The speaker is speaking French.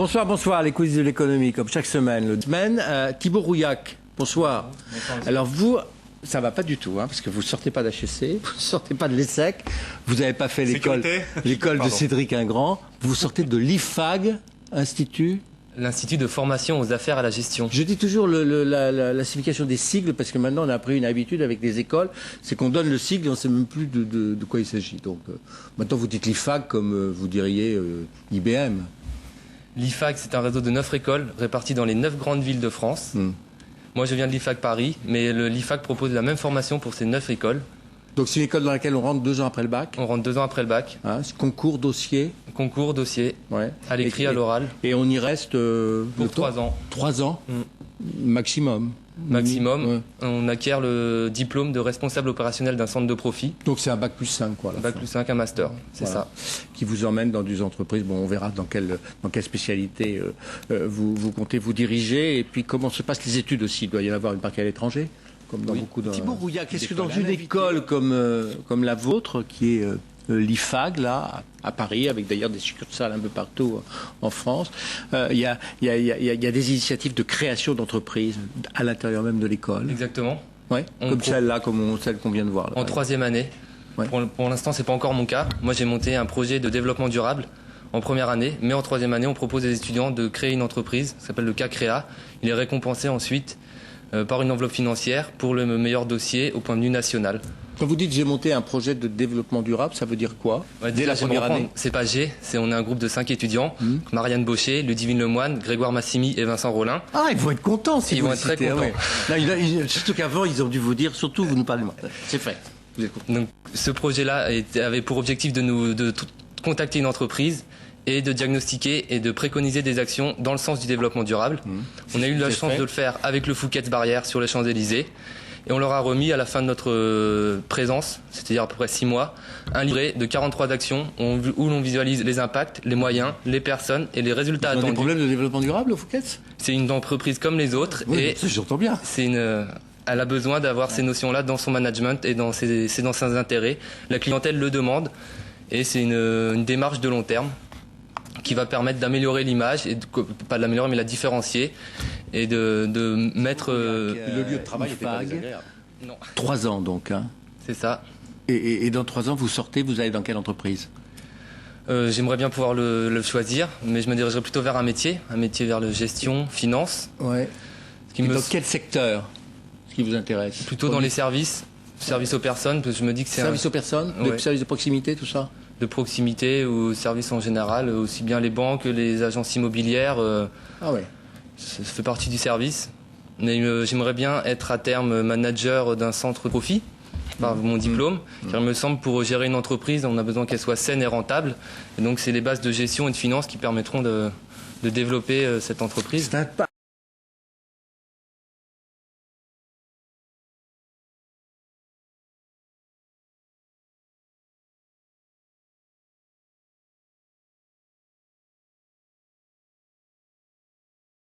Bonsoir, bonsoir, les coulisses de l'économie, comme chaque semaine. Thibaut Rouillac, bonsoir. Alors vous, ça va pas du tout, hein, parce que vous sortez pas d'HEC, vous sortez pas de l'ESSEC, vous n'avez pas fait l'école de Cédric Ingrand, vous sortez de l'IFAG, L'Institut de formation aux affaires et à la gestion. Je dis toujours la signification des sigles, parce que maintenant on a pris une habitude avec des écoles, c'est qu'on donne le sigle et on ne sait même plus de quoi il s'agit. Donc maintenant vous dites l'IFAG comme vous diriez IBM. L'IFAG, c'est un réseau de 9 écoles réparties dans les 9 grandes villes de France. Moi, je viens de l'IFAG Paris, mais l'IFAG propose la même formation pour ces 9 écoles. Donc c'est une école dans laquelle on rentre 2 ans après le bac. On rentre 2 ans après le bac. Hein, concours, dossier. Concours, dossier, ouais. À l'écrit, à l'oral. Et on y reste pour 3 ans. 3 ans maximum. Maximum. Ouais. On acquiert le diplôme de responsable opérationnel d'un centre de profit. Donc c'est un bac plus 5, quoi. Bac plus 5, un master, c'est ça. Qui vous emmène dans des entreprises. Bon, on verra dans quelle spécialité vous comptez vous diriger. Et puis comment se passent les études aussi. Il doit y en avoir une partie à l'étranger. Comme dans beaucoup de... Thibaut Rouillac, est-ce que dans une école comme la vôtre, qui est l'IFAG, là, à Paris, avec d'ailleurs des succursales un peu partout en France, il y a des initiatives de création d'entreprises à l'intérieur même de l'école. Exactement. Ouais, comme celle-là, celle qu'on vient de voir. Là, en 3e année. Ouais. Pour l'instant, c'est pas encore mon cas. Moi, j'ai monté un projet de développement durable en première année, mais en 3e année, on propose aux étudiants de créer une entreprise, ça s'appelle le CACREA. Il est récompensé ensuite par une enveloppe financière pour le meilleur dossier au point de vue national. Quand vous dites j'ai monté un projet de développement durable, ça veut dire quoi? Dès la première année. C'est pas on est un groupe de 5 étudiants, Marianne Baucher, Ludivine Lemoine, Grégoire Massimi et Vincent Rollin. Ah, ils vont être contents si ils vont être très contents. Là, surtout qu'avant, ils ont dû vous dire, surtout vous nous parlez de moi. C'est fait. Donc, ce projet-là avait pour objectif de contacter une entreprise et de diagnostiquer et de préconiser des actions dans le sens du développement durable. On a eu la chance de le faire avec le Fouquet's Barrière sur les Champs-Élysées. Et on leur a remis à la fin de notre présence, c'est-à-dire à peu près 6 mois, un livret de 43 actions où l'on visualise les impacts, les moyens, les personnes et les résultats attendus. Des problèmes de développement durable au Fouquet's ? C'est une entreprise comme les autres. Oui, et j'entends bien. Elle a besoin d'avoir ces notions-là dans son management et dans ses intérêts. La clientèle le demande et c'est une démarche de long terme qui va permettre d'améliorer l'image, et pas de l'améliorer mais la différencier et de mettre... le lieu de travail était pas désagréable. Non. 3 ans donc. Hein. C'est ça. Et dans 3 ans, vous sortez, vous allez dans quelle entreprise? J'aimerais bien pouvoir le choisir, mais je me dirigerai plutôt vers un métier vers la gestion, finance. Ouais. Dans quel secteur? Ce qui vous intéresse? Plutôt dans les services aux personnes, parce que je me dis que c'est services aux personnes, ouais. Services de proximité, tout ça? De proximité ou services en général, aussi bien les banques, les agences immobilières. Ah ouais. Ça fait partie du service. Mais j'aimerais bien être à terme manager d'un centre de profit par mon diplôme, car il me semble pour gérer une entreprise, on a besoin qu'elle soit saine et rentable. Et donc c'est les bases de gestion et de finance qui permettront de développer cette entreprise.